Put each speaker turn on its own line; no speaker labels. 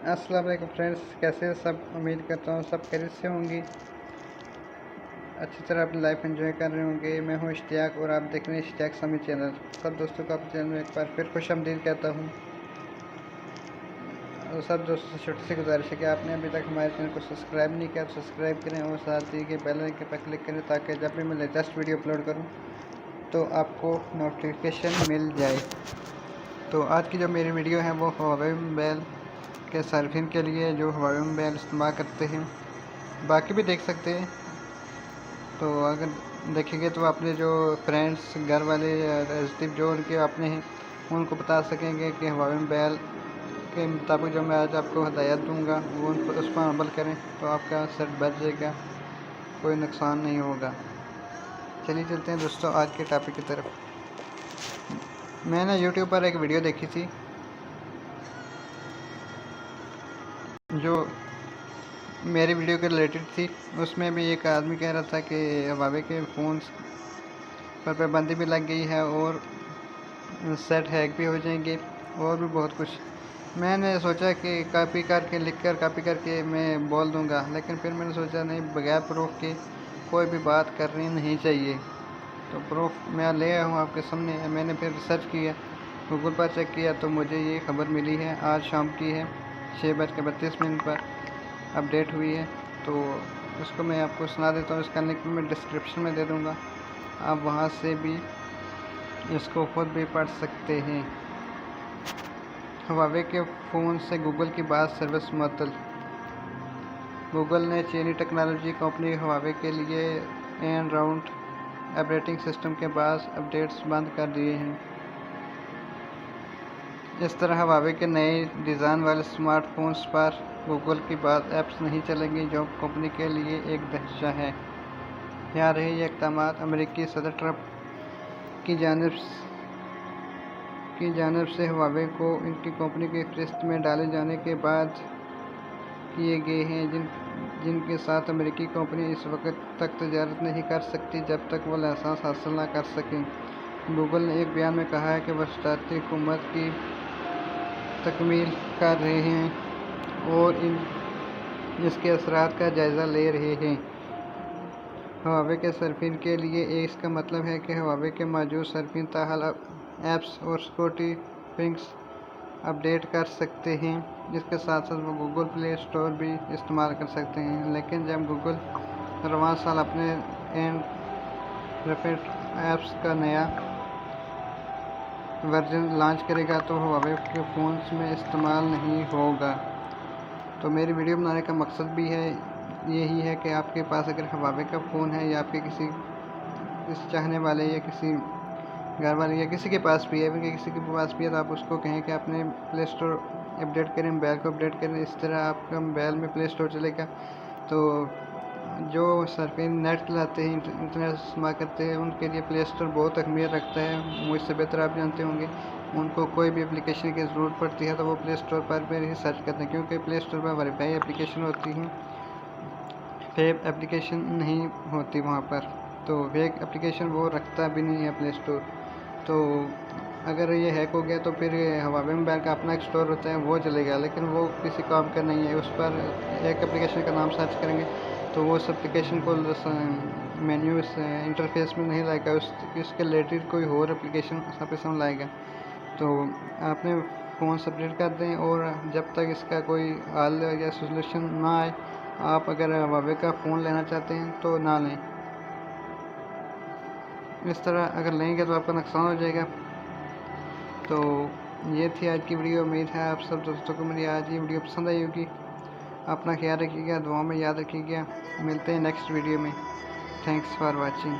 अस्सलाम वालेकुम फ्रेंड्स, कैसे हैं सब। उम्मीद करता हूँ सब खैरियत से होंगी, अच्छी तरह अपनी लाइफ एंजॉय कर रहे होंगे। मैं हूँ इश्तियाक और आप देख रहे हैं इश्तियाक सामी चैनल। सब दोस्तों को अपने चैनल में एक बार फिर खुशामदीद कहता हूँ। और सब दोस्तों से छोटी सी गुजारिश है कि आपने अभी तक हमारे चैनल को सब्सक्राइब नहीं किया तो सब्सक्राइब करें और साथ ही के बेल आइकन पर क्लिक करें ताकि जब भी मैं लेटेस्ट वीडियो अपलोड करूँ तो आपको नोटिफिकेशन मिल जाए। तो आज की जो मेरी वीडियो है वो हुआवे मोबाइल के सर्फिंग के लिए जो हुआवे मोबाइल इस्तेमाल करते हैं, बाकी भी देख सकते हैं। तो अगर देखेंगे तो अपने जो फ्रेंड्स, घर वाले, रिलेटिव जो उनके अपने हैं उनको बता सकेंगे कि हुआवे मोबाइल के मुताबिक जो मैं आज आपको हदायत दूंगा वो उस पर अमल करें तो आपका सेट बच जाएगा, कोई नुकसान नहीं होगा। चलिए चलते हैं दोस्तों आज के टॉपिक की तरफ। मैंने यूट्यूब पर एक वीडियो देखी थी जो मेरी वीडियो के रिलेटेड थी। उसमें भी एक आदमी कह रहा था कि हुआवे के फ़ोन्स पर पाबंदी भी लग गई है और सेट हैक भी हो जाएंगे और भी बहुत कुछ। मैंने सोचा कि कॉपी करके मैं बोल दूंगा, लेकिन फिर मैंने सोचा नहीं, बगैर प्रूफ के कोई भी बात करनी नहीं चाहिए। तो प्रूफ मैं ले आया हूँ आपके सामने। मैंने फिर रिसर्च किया, गूगल पर चेक किया तो मुझे ये खबर मिली है, आज शाम की है, 6:32 पर अपडेट हुई है। तो उसको मैं आपको सुना देता हूँ। इसका लिंक मैं डिस्क्रिप्शन में दे दूँगा, आप वहाँ से भी इसको खुद भी पढ़ सकते हैं। हुआवे के फ़ोन से गूगल की बात सर्विस मुअत्तल। गूगल ने चीनी टेक्नोलॉजी कंपनी हुआवे के लिए एंड्रॉइड ऑपरेटिंग सिस्टम के बाद अपडेट्स बंद कर दिए हैं। इस तरह हुआवे के नए डिज़ाइन वाले स्मार्टफोन्स पर गूगल की बात ऐप्स नहीं चलेंगी, जो कंपनी के लिए एक दहशत है। यहाँ रहे ये इक़दाम अमेरिकी सदर ट्रंप की जानिब से हुआवे को इनकी कंपनी की फहरिस्त में डाले जाने के बाद किए गए हैं, जिनके साथ अमेरिकी कंपनी इस वक्त तक तजारत नहीं कर सकती जब तक वो लाइसेंस हासिल न कर सकें। गूगल ने एक बयान में कहा है कि वह सदारती हुकूमत की तकमील कर रहे हैं और इसके असरात का जायज़ा ले रहे हैं। हुआवे के सर्फिन के लिए इसका मतलब है कि हुआवे के मौजूद सर्फिन ताहाल ऐप्स और सिक्योरिटी पिंग्स अपडेट कर सकते हैं। इसके साथ साथ वो गूगल प्ले स्टोर भी इस्तेमाल कर सकते हैं। लेकिन जब गूगल रवां साल अपने एंड्रॉइड ऐप्स का नया वर्जन लॉन्च करेगा तो हुआवे के फ़ोन्स में इस्तेमाल नहीं होगा। तो मेरी वीडियो बनाने का मकसद भी है यही है कि आपके पास अगर हुआवे का फ़ोन है या आपके किसी चाहने वाले या किसी घर वाले या किसी के पास भी है, तो आप उसको कहें कि अपने प्ले स्टोर अपडेट करें, मोबाइल को अपडेट करें। इस तरह आपका मोबाइल में प्ले स्टोर चलेगा। तो जो सर्फिंग नेट चलाते हैं, इंटरनेट इस्तेमाल करते हैं, उनके लिए प्ले स्टोर बहुत अहमियत रखता है। मुझसे बेहतर आप जानते होंगे। उनको कोई भी एप्लीकेशन की ज़रूरत पड़ती है तो वो प्ले स्टोर पर ही सर्च करते हैं, क्योंकि प्ले स्टोर पर वेरीफाई एप्लीकेशन होती हैं, फेक एप्लीकेशन नहीं होती वहाँ पर। तो फेक एप्लीकेशन वो रखता भी नहीं है प्ले स्टोर। तो अगर ये हैक हो गया तो फिर हुआवे मोबाइल का अपना एक स्टोर होता है वो चलेगा, लेकिन वो किसी काम का नहीं है। उस पर एक एप्लीकेशन का नाम सर्च करेंगे तो वो उस एप्लीकेशन को मेन्यू इंटरफेस में नहीं लाएगा, उसके रिलेटेड कोई और एप्लीकेशन पे सामने लाएगा। तो आपने फ़ोन से अपडेट कर दें और जब तक इसका कोई हल या सोल्यूशन ना आए, आप अगर हुआवे का फ़ोन लेना चाहते हैं तो ना लें। इस तरह अगर लेंगे तो आपका नुकसान हो जाएगा। तो ये थी आज की वीडियो। उम्मीद है आप सब दोस्तों को मेरी आज ये वीडियो पसंद आई होगी। अपना ख्याल रखिएगा, दुआ में याद रखिएगा। मिलते हैं नेक्स्ट वीडियो में। Thanks for watching.